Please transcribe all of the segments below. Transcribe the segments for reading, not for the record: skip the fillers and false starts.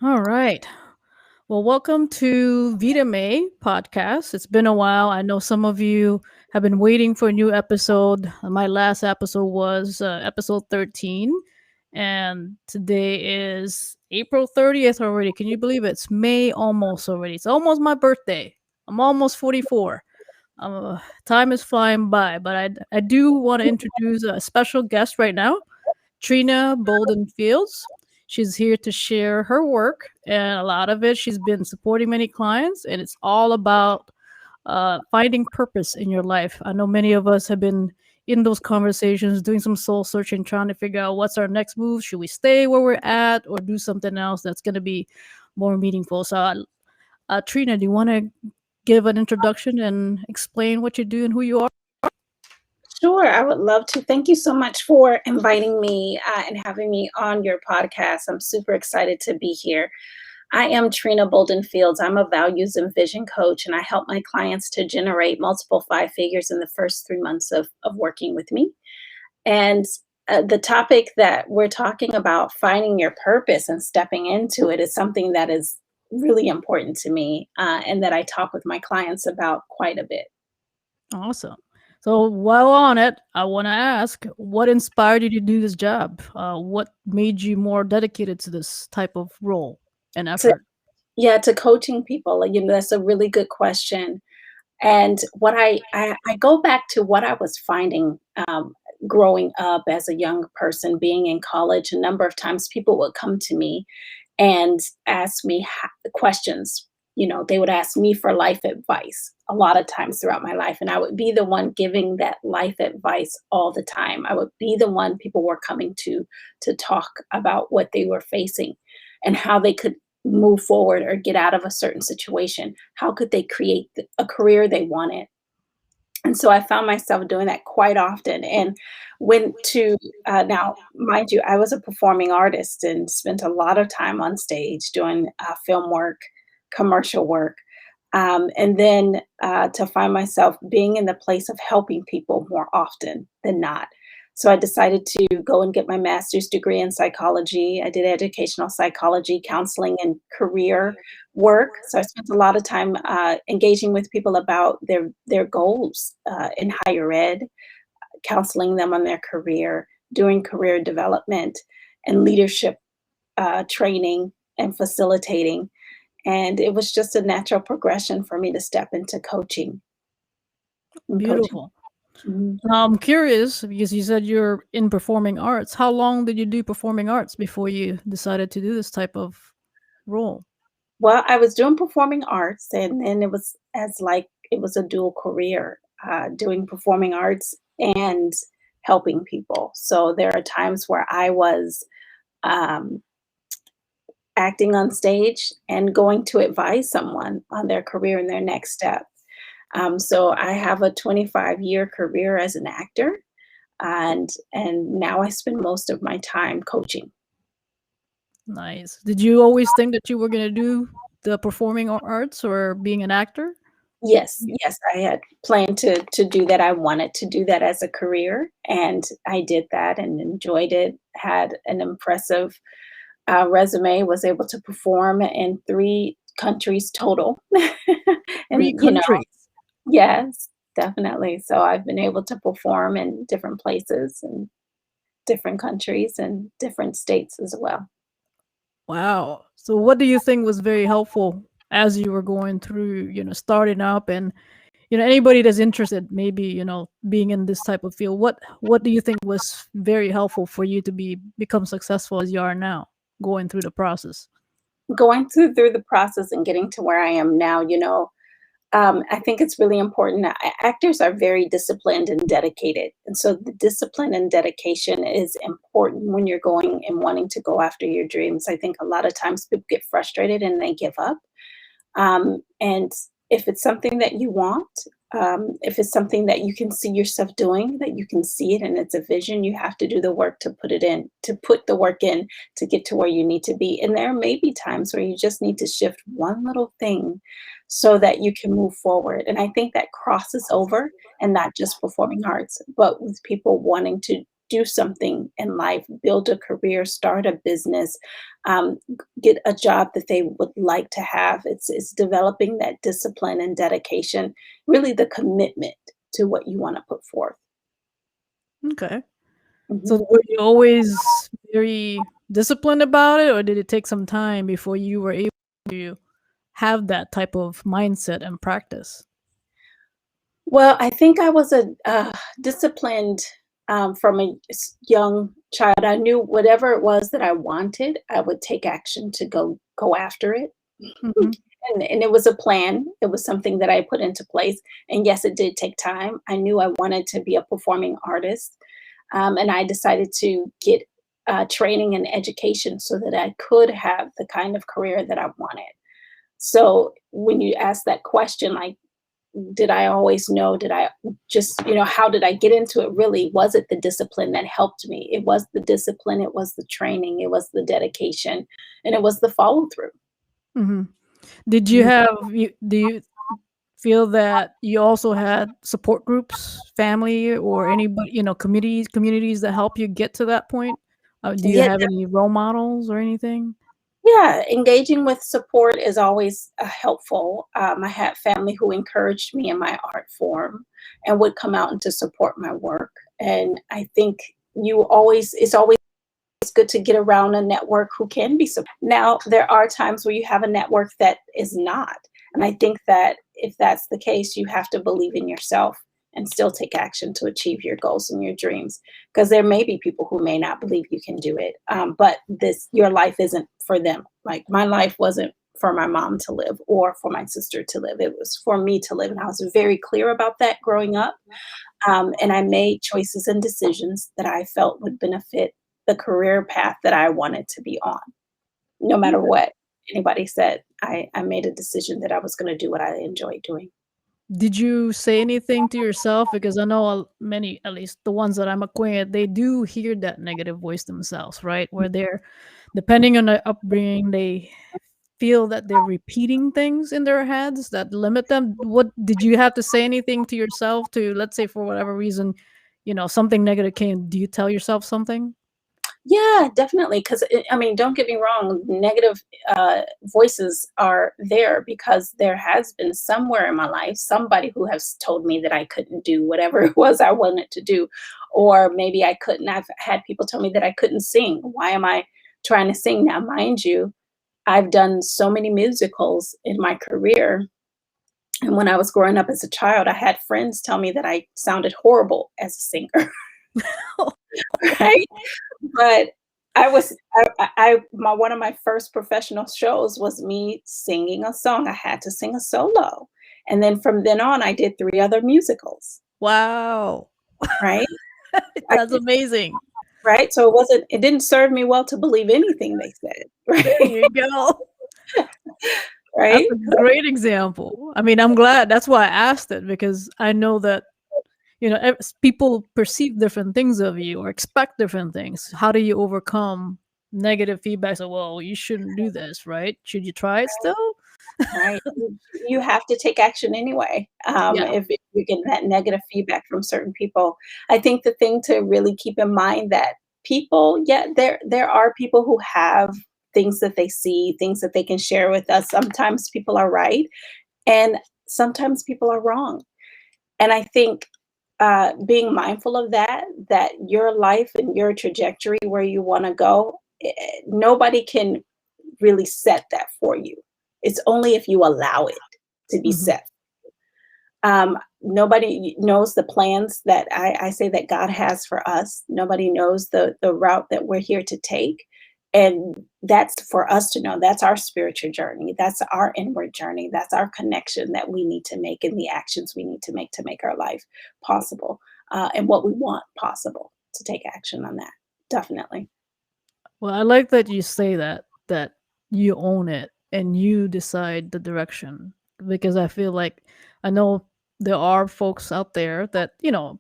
All right. Well, welcome to Vitamae podcast. It's been a while. I know some of you have been waiting for a new episode. My last episode was episode 13, and today is April 30th already. Can you believe it? It's May almost already. It's almost my birthday. I'm almost 44. Time is flying by, but I do want to introduce a special guest right now. Trena Bolden Fields. She's here to share her work, and a lot of it, she's been supporting many clients, and it's all about finding purpose in your life. I know many of us have been in those conversations, doing some soul searching, trying to figure out what's our next move. Should we stay where we're at or do something else that's going to be more meaningful? So, Trina, do you want to give an introduction and explain what you do and who you are? Sure, I would love to. Thank you so much for inviting me and having me on your podcast. I'm super excited to be here. I am Trena Bolden Fields. I'm a values and vision coach, and I help my clients to generate multiple five figures in the first 3 months of working with me. And the topic that we're talking about, finding your purpose and stepping into it, is something that is really important to me and that I talk with my clients about quite a bit. Awesome. So while on it, I want to ask, what inspired you to do this job? What made you more dedicated to this type of role and To, effort? yeah, to coaching people, that's a really good question. And what I go back to what I was finding growing up as a young person, being in college. A number of times people would come to me and ask me questions. They would ask me for life advice a lot of times throughout my life. And I would be the one giving that life advice all the time. I would be the one people were coming to talk about what they were facing and how they could move forward or get out of a certain situation. How could they create a career they wanted? And so I found myself doing that quite often and went to, now, mind you, I was a performing artist and spent a lot of time on stage doing film work, commercial work. And then to find myself being in the place of helping people more often than not. So I decided to go and get my master's degree in psychology. I did educational psychology, counseling, and career work. So I spent a lot of time engaging with people about their goals in higher ed, counseling them on their career, doing career development and leadership training and facilitating. And it was just a natural progression for me to step into coaching and coaching. Beautiful. Mhm. Now, I'm curious because you said you're in performing arts. How long did you do performing arts before you decided to do this type of role? Well, I was doing performing arts, and then it was it was a dual career, doing performing arts and helping people. So there are times where I was um, acting on stage and going to advise someone on their career and their next step. So I have a 25-year career as an actor, and now I spend most of my time coaching. Nice. Did you always think that you were going to do the performing arts or being an actor? Yes, yes, I had planned to do that. I wanted to do that as a career, and I did that and enjoyed it. Had an impressive resume. Was able to perform in 3 countries total, Three and countries. yes, definitely. So I've been able to perform in different places and different countries and different states as well. Wow. So what do you think was very helpful as you were going through, starting up and anybody that's interested maybe, being in this type of field, what do you think was very helpful for you to become successful as you are now, going through the process? Going through the process and getting to where I am now, I think it's really important. Actors are very disciplined and dedicated. And so the discipline and dedication is important when you're going and wanting to go after your dreams. I think a lot of times people get frustrated and they give up. And if it's something that you want, if it's something that you can see yourself doing, that you can see it and it's a vision, you have to do the work to put it in, to put the work in to get to where you need to be. And there may be times where you just need to shift one little thing so that you can move forward. And I think that crosses over and not just performing arts, but with people wanting to do something in life, build a career, start a business, get a job that they would like to have. It's developing that discipline and dedication, really the commitment to what you want to put forth. Okay. So Mhm. were you always very disciplined about it, or did it take some time before you were able to have that type of mindset and practice? Well, I think I was a disciplined from a young child. I knew whatever it was that I wanted, I would take action to go after it. Mhm. And it was a plan. It was something that I put into place. And yes, it did take time. I knew I wanted to be a performing artist, and I decided to get training and education so that I could have the kind of career that I wanted. So when you ask that question, like, did I always know? Did I just, how did I get into it? Really, was it the discipline that helped me? It was the discipline, it was the training, it was the dedication, and it was the follow through. Mhm. Did you have you do you feel that you also had support groups, family, or anybody, communities that help you get to that point? Do you Yeah, have any role models or anything? yeah, engaging with support is always helpful. I had family who encouraged me in my art form and would come out and to support my work. And I think it's always good to get around a network who can be supportive. Now, there are times where you have a network that is not. And I think that if that's the case, you have to believe in yourself and still take action to achieve your goals and your dreams. Because there may be people who may not believe you can do it, but your life isn't for them. Like my life wasn't for my mom to live or for my sister to live. It was for me to live, and I was very clear about that growing up. And I made choices and decisions that I felt would benefit the career path that I wanted to be on. No matter Okay. what anybody said, I made a decision that I was going to do what I enjoyed doing. Did you say anything to yourself? Because I know many, at least the ones that I'm acquainted, they do hear that negative voice themselves, right? Where they're, depending on their upbringing, they feel that they're repeating things in their heads that limit them. What did you have to say anything to yourself to, let's say, for whatever reason, something negative came? Do you tell yourself something? Yeah, definitely. Because I mean, don't get me wrong. Negative voices are there because there has been somewhere in my life somebody who has told me that I couldn't do whatever it was I wanted to do, or maybe I couldn't. I've had people tell me that I couldn't sing. Why am I trying to sing now? Mind you, I've done so many musicals in my career. And when I was growing up as a child, I had friends tell me that I sounded horrible as a singer, right? But I was I my one of my first professional shows was me singing a song. I had to sing a solo. And then from then on, I did 3 other musicals, Wow. right? I That's did, amazing. right? So it didn't serve me well to believe anything they said, There right? you go. That's Right? a great example. I mean, I'm glad. That's why I asked it, because I know that, people perceive different things of you or expect different things. How do you overcome negative feedback? So, well, you shouldn't do this, right? Should you try it still? Right. You have to take action anyway, Yeah. if you're getting that negative feedback from certain people. I think the thing to really keep in mind that people, yeah, there are people who have things that they see, things that they can share with us. Sometimes people are right, and sometimes people are wrong. And I think being mindful of that your life and your trajectory where you want to go, nobody can really set that for you. It's only if you allow it to be Mhm. set. Nobody knows the plans that I say that God has for us. Nobody knows the route that we're here to take. And that's for us to know. That's our spiritual journey. That's our inward journey. That's our connection that we need to make and the actions we need to make our life possible, and what we want possible to take action on that. Definitely. Well, I like that you say that you own it and you decide the direction, because I feel like, I know there are folks out there that,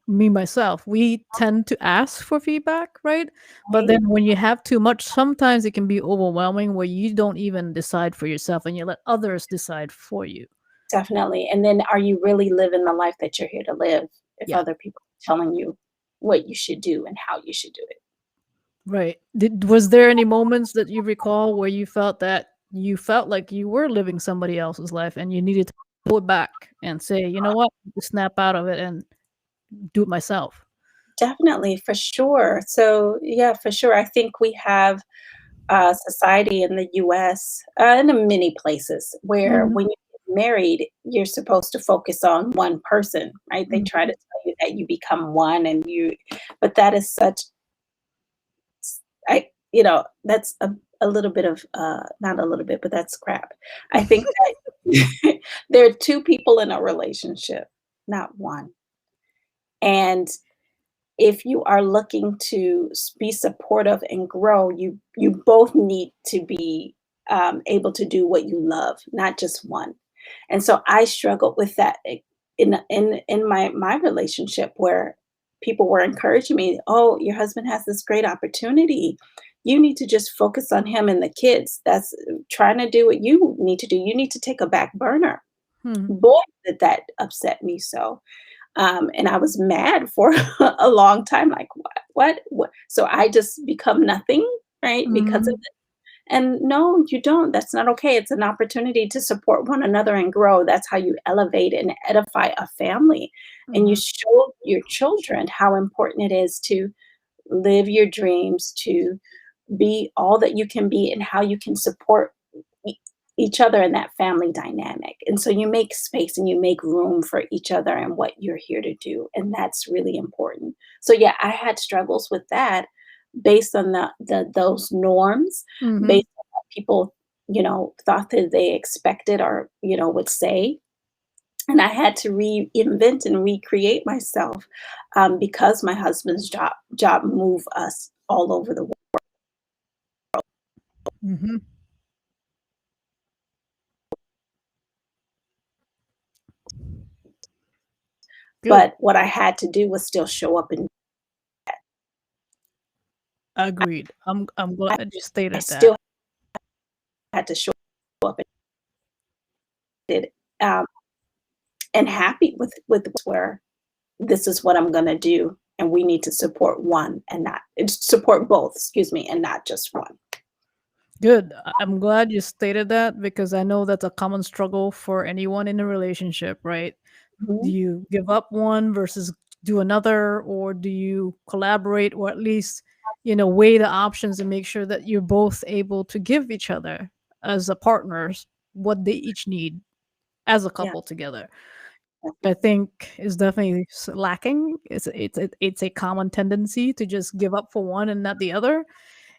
me myself, we tend to ask for feedback, right? But Right? then when you have too much, sometimes it can be overwhelming where you don't even decide for yourself and you let others decide for you. Definitely. And then are you really living the life that you're here to live if Yeah. other people are telling you? what you should do and how you should do it. Right. Was there any moments that you recall where you felt like you were living somebody else's life and you needed to pull it back and say, you know what, snap out of it and do it myself? Definitely, for sure. So, yeah, for sure. I think we have society in the US, and in many places where Mhm. when you get married, you're supposed to focus on one person, right? They try to Mhm. tell you that you become one but that is such, that's a little bit of, not a little bit, but that's crap. I think that there are two people in a relationship, not one. And if you are looking to be supportive and grow, you both need to be able to do what you love, not just one. And so I struggled with that in my relationship where people were encouraging me, "Oh, your husband has this great opportunity. You need to just focus on him and the kids. That's trying to do what you need to do. You need to take a back burner." Hmm. Boy, did that upset me so. And I was mad for a long time, like, "What? What? What?" So I just become nothing, right? Because of Mhm. it. And no, you don't. That's not okay. It's an opportunity to support one another and grow. That's how you elevate and edify a family. And you Mhm. show your children how important it is to live your dreams, to be all that you can be, and how you can support e- each other in that family dynamic. And so you make space and you make room for each other and what you're here to do. And that's really important. So yeah, I had struggles with that based on the those norms, Mhm. based on what people, thought that they expected or, would say. And I had to reinvent and recreate myself because my husband's job moved us all over the world. Mhm. Good. But what I had to do was still show up, and Agreed. I'm I glad you I stated that. still had to show up and did, um, and happy with where this is what I'm gonna do, and we need to support one and not support both, excuse me, and not just one. Good. I'm glad you stated that because I know that's a common struggle for anyone in a relationship, right? Do Mhm. you give up one versus do another, or do you collaborate, or at least, weigh the options and make sure that you're both able to give each other as a partners what they each need as a Yeah, couple together? I definitely. think is definitely lacking. It's a common tendency to just give up for one and not the other,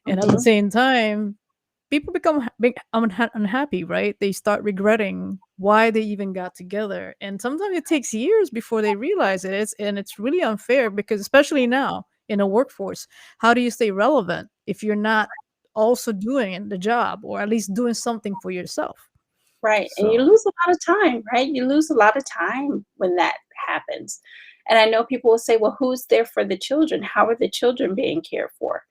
and at the Mhm. same time, people become unhappy, right? They start regretting why they even got together, and sometimes it takes years before they realize it. It's really unfair because especially now in a workforce, how do you stay relevant if you're not also doing the job or at least doing something for yourself? Right, and you So, lose a lot of time, right? You lose a lot of time when that happens. And I know people will say, "Well, who's there for the children? How are the children being cared for?"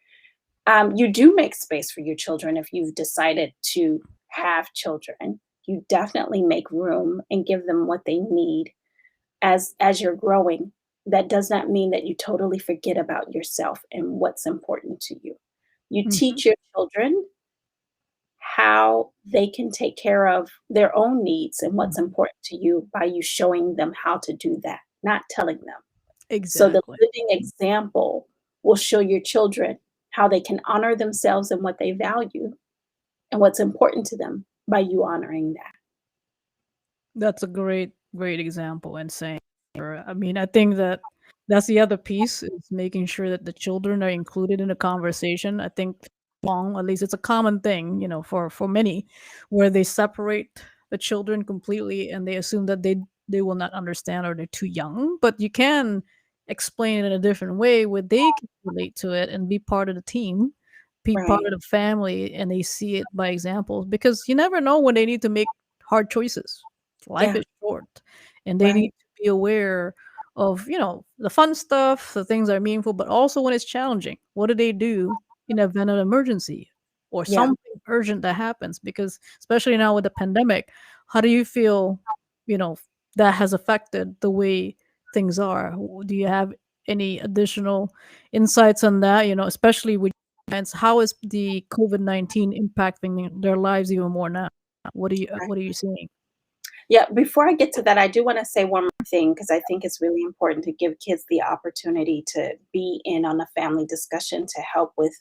You do make space for your children if you've decided to have children. You definitely make room and give them what they need as you're growing. That does not mean that you totally forget about yourself and what's important to you. You mhm, teach your children how they can take care of their own needs and what's mhm. important to you by you showing them how to do that, not telling them. So the Exactly. living example will show your children how they can honor themselves and what they value and what's important to them by you honoring that. That's a great example and saying, I mean, I think that that's the other piece is making sure that the children are included in the conversation. I think long, at least it's a common thing, for many, where they separate the children completely and they assume that they will not understand or they're too young. But you can explain it in a different way where they can relate to it and be part of the team, be part Right. of the family, and they see it by examples because you never know when they need to make hard choices. Life Yeah. is short, and they need Right. to be aware of, the fun stuff, the things that are meaningful, but also when it's challenging. What do they do in the event of an emergency or Yeah. something urgent that happens? Because especially now with the pandemic, how do you feel, you know, that has affected the way things are? Do you have any additional insights on that? Especially with parents, how is the COVID-19 impacting their lives even more now? What are you seeing? Yeah, before I get to that, I do wanna say one more thing because I think it's really important to give kids the opportunity to be in on the family discussion to help with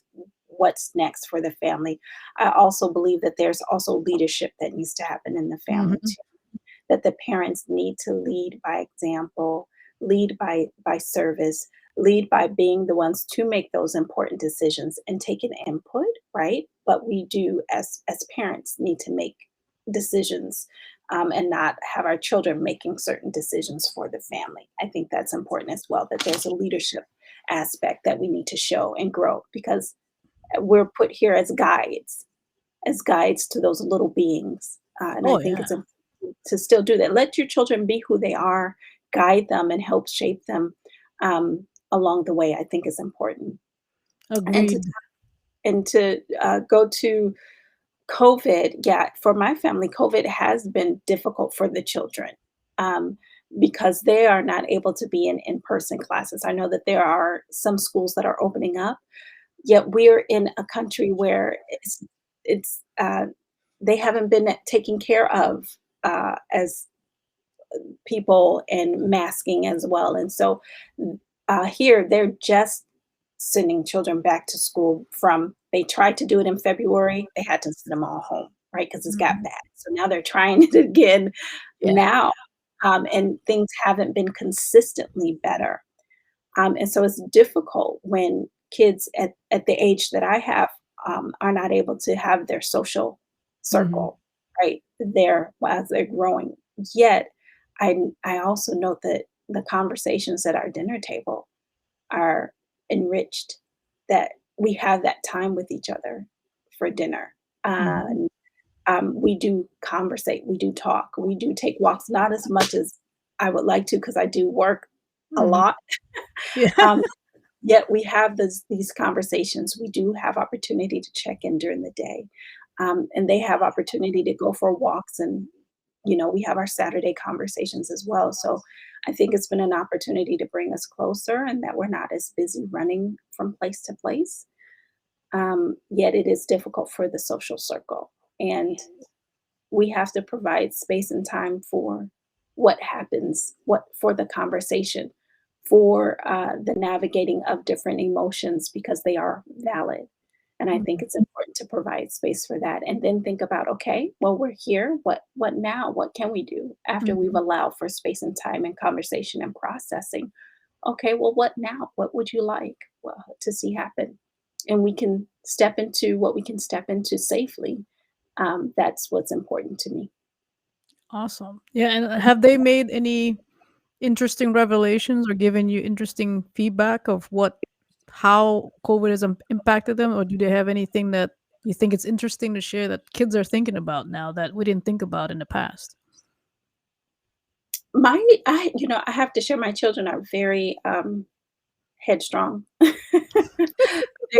what's next for the family. I also believe that there's also leadership that needs to happen in the family Mhm, too, that the parents need to lead by example, lead by service, lead by being the ones to make those important decisions and take an input, right? But we do as parents need to make decisions and not have our children making certain decisions for the family. I think that's important as well, that there's a leadership aspect that we need to show and grow because we're put here as guides to those little beings. And I oh, think yeah. it's important to still do that. Let your children be who they are, guide them, and help shape them along the way. I think is important. And to Agreed. go to COVID, yeah, for my family, COVID has been difficult for the children, um, because they are not able to be in in-person classes. I know that there are some schools that are opening up, yet we're in a country where it's they haven't been taken care of, as people and masking as well. And so here they're just sending children back to school from they tried to do it in February, they had to send them all home, right? Because it's got Mhm. bad. So now they're trying it again Yeah. now. And things haven't been consistently better. And so it's difficult when kids at the age that I have are not able to have their social Mhm. circle, right? There as they're growing. Yet, I also note that the conversations at our dinner table are enriched, that we have that time with each other for dinner. Mhm. And we do conversate, we do talk, we do take walks, not as much as I would like to because I do work a Mhm. lot. Yeah. Um, Yet we have these conversations. We do have opportunity to check in during the day, and they have opportunity to go for walks, and we have our Saturday conversations as well. So I think it's been an opportunity to bring us closer, and that we're not as busy running from place to place. Yet it is difficult for the social circle, and we have to provide space and time for what happens, what for the conversation, for the navigating of different emotions because they are valid. And I think Mhm. it's important to provide space for that, and then think about, okay, well, we're here. What now? What can we do after we've Mhm. allowed for space and time and conversation and processing? Okay, well, what now? What would you like to see happen? And we can step into what we can step into safely. That's what's important to me. Awesome. Yeah, and have they made any interesting revelations or given you interesting feedback of how COVID has impacted them, or do they have anything that you think it's interesting to share that kids are thinking about now that we didn't think about in the past? I have to share my children are very headstrong.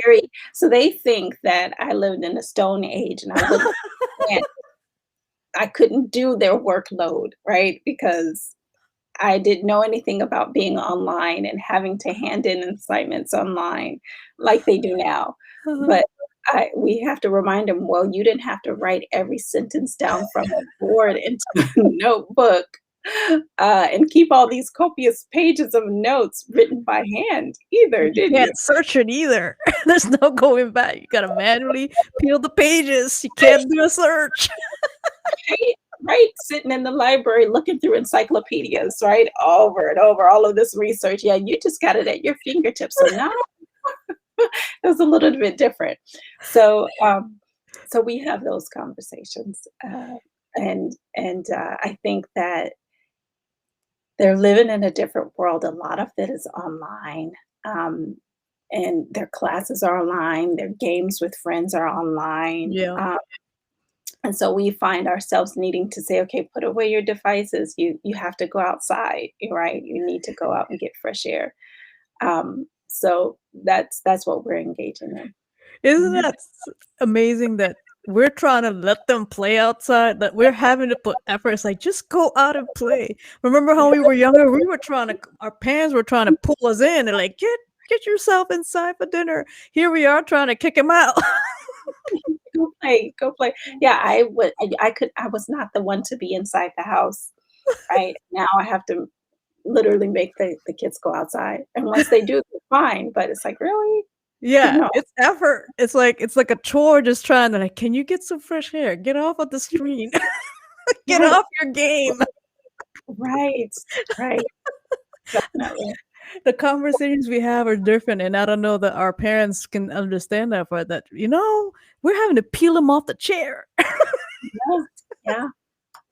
Very, so they think that I lived in the Stone Age and can't, I couldn't do their workload, right? Because I didn't know anything about being online and having to hand in assignments online like they do now. But we have to remind them, well, you didn't have to write every sentence down from the board into a notebook and keep all these copious pages of notes written by hand either, You did you? can't search it either. There's no going back. You gotta manually peel the pages. You can't do a search. Right, right, sitting in the library looking through encyclopedias, right, over and over, all of this research. Yeah, you just got it at your fingertips. So now it's a little bit different. So, so we have those conversations, and I think that they're living in a different world. A lot of it is online, um, and their classes are online. Their games with friends are online. Yeah. And so we find ourselves needing to say, okay, put away your devices. You have to go outside, right? You need to go out and get fresh air. So that's what we're engaging in. Isn't Mhm. that amazing that we're trying to let them play outside, that we're having to put efforts like just go out and play. Remember how we were younger? We were trying to our parents were trying to pull us in. They're like, get yourself inside for dinner. Here we are trying to kick him out. Go play, go play. Yeah, I would I could I was not the one to be inside the house, right? Now I have to literally make the kids go outside, and once they do, they're fine, but it's like, "Really?" Yeah, No. it's effort. It's like a chore just trying to like, can you get some fresh air? Get off of the screen. Get Right, off your game. right, right, definitely. The conversations we have are different, and I don't know that our parents can understand that part. That we're having to peel him off the chair. Yeah, yeah,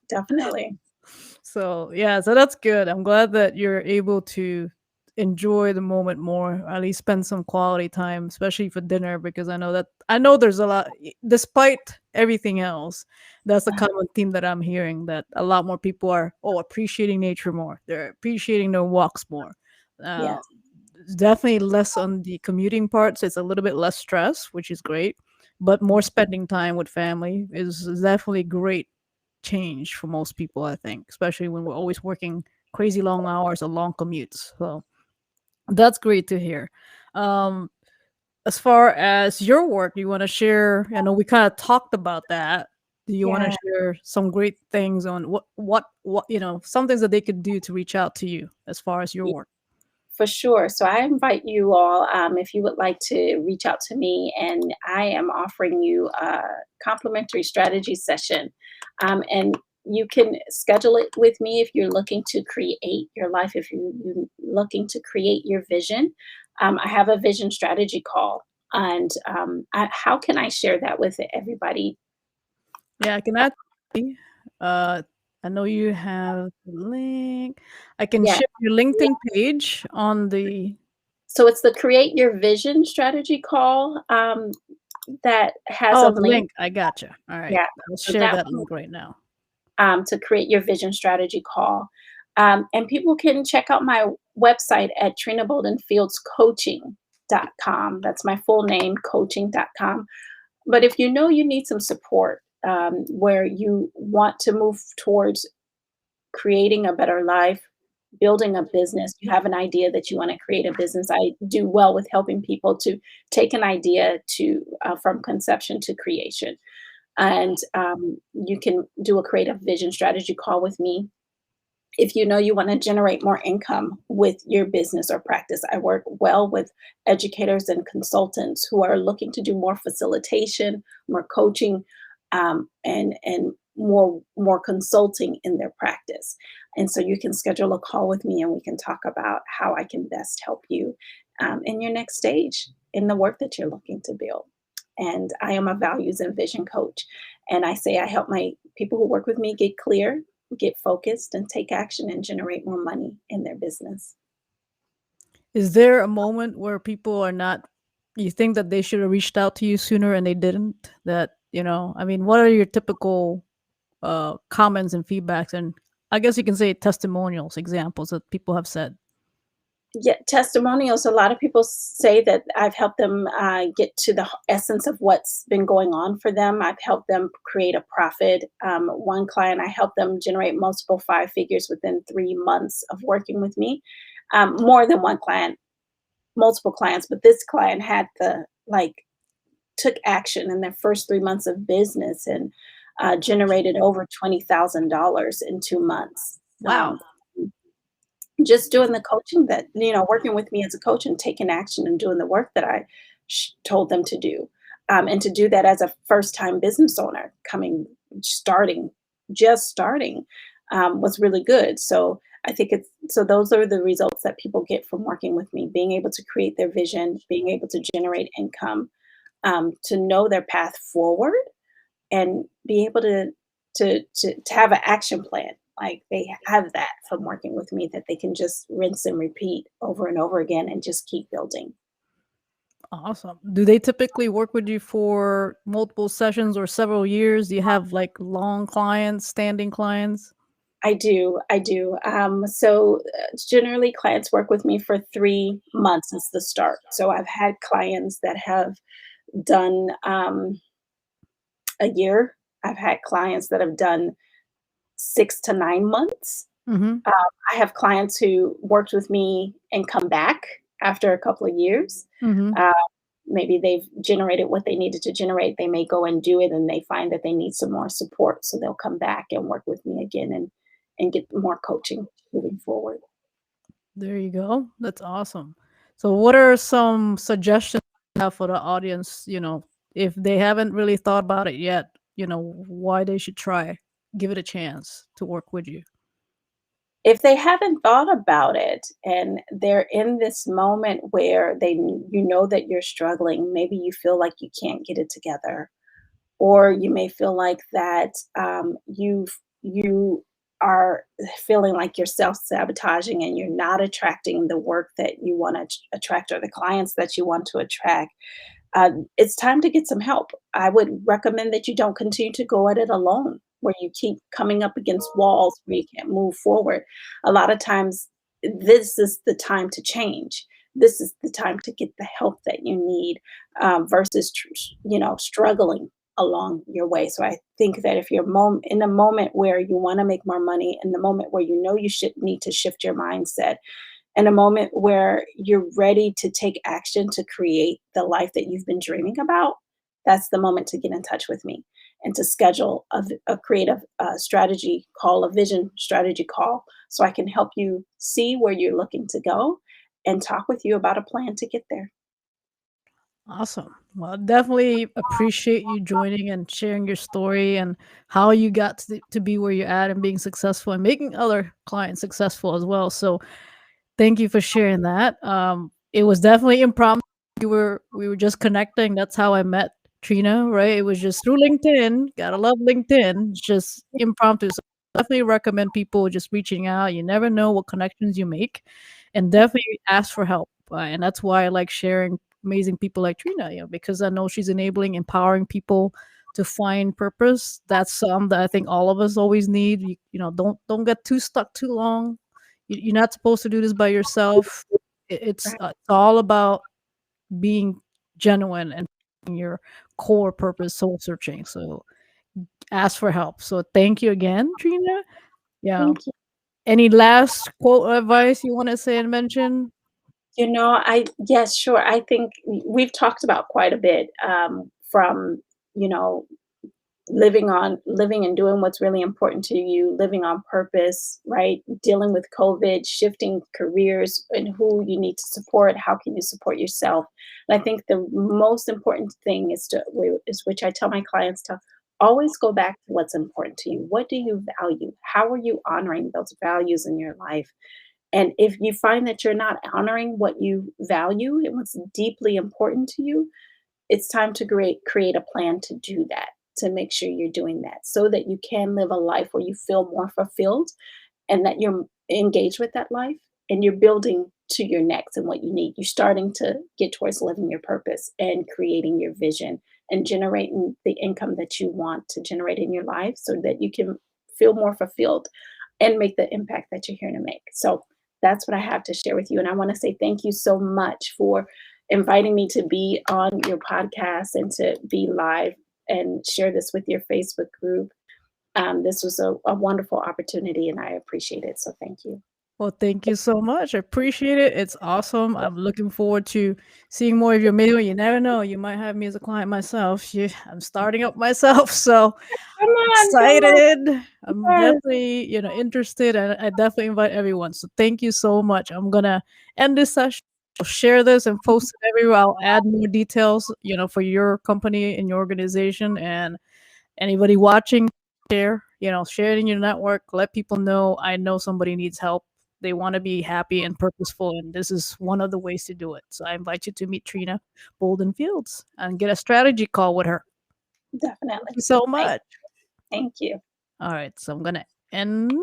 definitely. So yeah, so that's good. I'm glad that you're able to enjoy the moment more, or at least spend some quality time, especially for dinner, because I know there's a lot, despite everything else, that's the Uh, common theme that I'm hearing, that a lot more people are appreciating nature more. They're appreciating their walks more. Uh, yes, it's definitely less on the commuting part, so it's a little bit less stress, which is great. But more spending time with family is definitely great change for most people, I think, especially when we're always working crazy long hours or long commutes. So that's great to hear. Um, as far as your work, you want to share? I know we kind of talked about that. Do you want to yeah. share some great things on what some things that they could do to reach out to you as far as your work? For sure. So I invite you all, if you would like to reach out to me, and I am offering you a complimentary strategy session. And you can schedule it with me if you're looking to create your life, if you're looking to create your vision. I have a vision strategy call. And how can I share that with everybody? Yeah, I can add. Uh, I know you have the link. I can Yeah. share your LinkedIn page on the. So it's the Create Your Vision strategy call that has a Oh, the link. link. I gotcha. All right. Yeah. I'll So share that that one, link right now. to create your vision strategy call. And people can check out my website at Trena Bolden Fields Coaching.com. That's my full name, coaching.com. But if you know you need some support, where you want to move towards creating a better life, building a business, you have an idea that you want to create a business. I do well with helping people to take an idea to from conception to creation. And you can do a creative vision strategy call with me. If you know you want to generate more income with your business or practice, I work well with educators and consultants who are looking to do more facilitation, more coaching, and more consulting in their practice. And so you can schedule a call with me, and we can talk about how I can best help you in your next stage in the work that you're looking to build. And I am a values and vision coach. And I say I help my people who work with me get focused, and take action and generate more money in their business. Is there a moment where people are not you think that they should have reached out to you sooner and they didn't? I mean, what are your typical comments and feedbacks, and I guess you can say testimonials, examples that people have said? Yeah, testimonials. A lot of people say that I've helped them get to the essence of what's been going on for them. I've helped them create a profit. One client, I helped them generate multiple five figures within 3 months of working with me. More than one client, multiple clients, but this client had the like took action in their first 3 months of business, and generated over $20,000 in 2 months. Wow. Just doing the coaching that, working with me as a coach and taking action and doing the work that I told them to do. And to do that as a first time business owner starting, just starting, was really good. So I think those are the results that people get from working with me, being able to create their vision, being able to generate income, to know their path forward, and be able to have an action plan. Like they have that from working with me, that they can just rinse and repeat over and over again and just keep building. Awesome. Do they typically work with you for multiple sessions or several years? Do you have like long clients, standing clients? I do. Generally, clients work with me for 3 months as the start. So I've had clients that have done a year. I've had clients that have done 6 to 9 months. Mhm. Um, I have clients who worked with me and come back after a couple of years. Mhm. Uh, Maybe they've generated what they needed to generate. They may go and do it and they find that they need some more support. So they'll come back and work with me again and get more coaching moving forward. There you go. That's awesome. So what are some suggestions you have for the audience, if they haven't really thought about it yet, why they should try, give it a chance to work with you? If they haven't thought about it and they're in this moment where you know that you're struggling, maybe you feel like you can't get it together, or you may feel like that you are feeling like you're self-sabotaging and you're not attracting the work that you want to attract or the clients that you want to attract. It's time to get some help. I would recommend that you don't continue to go at it alone, where you keep coming up against walls where you can't move forward. A lot of times, this is the time to change. This is the time to get the help that you need, versus struggling along your way. So I think that if you're in a moment where you want to make more money, in the moment where you know you should need to shift your mindset, in a moment where you're ready to take action to create the life that you've been dreaming about, that's the moment to get in touch with me and to schedule a creative strategy call, a vision strategy call, so I can help you see where you're looking to go and talk with you about a plan to get there. Awesome. Well, definitely appreciate you joining and sharing your story and how you got to be where you're at and being successful and making other clients successful as well. So thank you for sharing that. It was definitely impromptu. We were just connecting. That's how I met Trina, right? It was just through LinkedIn. Gotta love LinkedIn. It's just impromptu. So definitely recommend people just reaching out. You never know what connections you make, and definitely ask for help. And that's why I like sharing amazing people like Trina, because I know she's enabling, empowering people to find purpose. That's something that I think all of us always need. Don't get too stuck too long. You're not supposed to do this by yourself. It's Right. it's all about being genuine and your core purpose, soul searching. So ask for help. So thank you again, Trina. Yeah. Thank you. Any last quote or advice you want to say and mention? Yes, sure. I think we've talked about quite a bit, from you know living and doing what's really important to you, living on purpose, right? Dealing with COVID, shifting careers and who you need to support, how can you support yourself? And I think the most important thing is which I tell my clients to always go back to what's important to you. What do you value? How are you honoring those values in your life? And if you find that you're not honoring what you value and what's deeply important to you, it's time to create a plan to do that, to make sure you're doing that so that you can live a life where you feel more fulfilled and that you're engaged with that life and you're building to your next and what you need. You're starting to get towards living your purpose and creating your vision and generating the income that you want to generate in your life so that you can feel more fulfilled and make the impact that you're here to make. So that's what I have to share with you. And I want to say thank you so much for inviting me to be on your podcast and to be live and share this with your Facebook group. This was a wonderful opportunity and I appreciate it. So thank you. Well, thank you so much. I appreciate it. It's awesome. I'm looking forward to seeing more of your video. You never know. You might have me as a client myself. I'm starting up myself. So Come on, come on. excited. I'm Yes, definitely, interested, and I definitely invite everyone. So thank you so much. I'm gonna end this session. I'll share this and post it everywhere. I'll add more details, for your company and your organization and anybody watching. Share it in your network. Let people know. I know somebody needs help. They want to be happy and purposeful, and this is one of the ways to do it. So I invite you to meet Trina Bolden Fields and get a strategy call with her. Thank definitely. you so Thank, much. thank you. All right, so I'm gonna end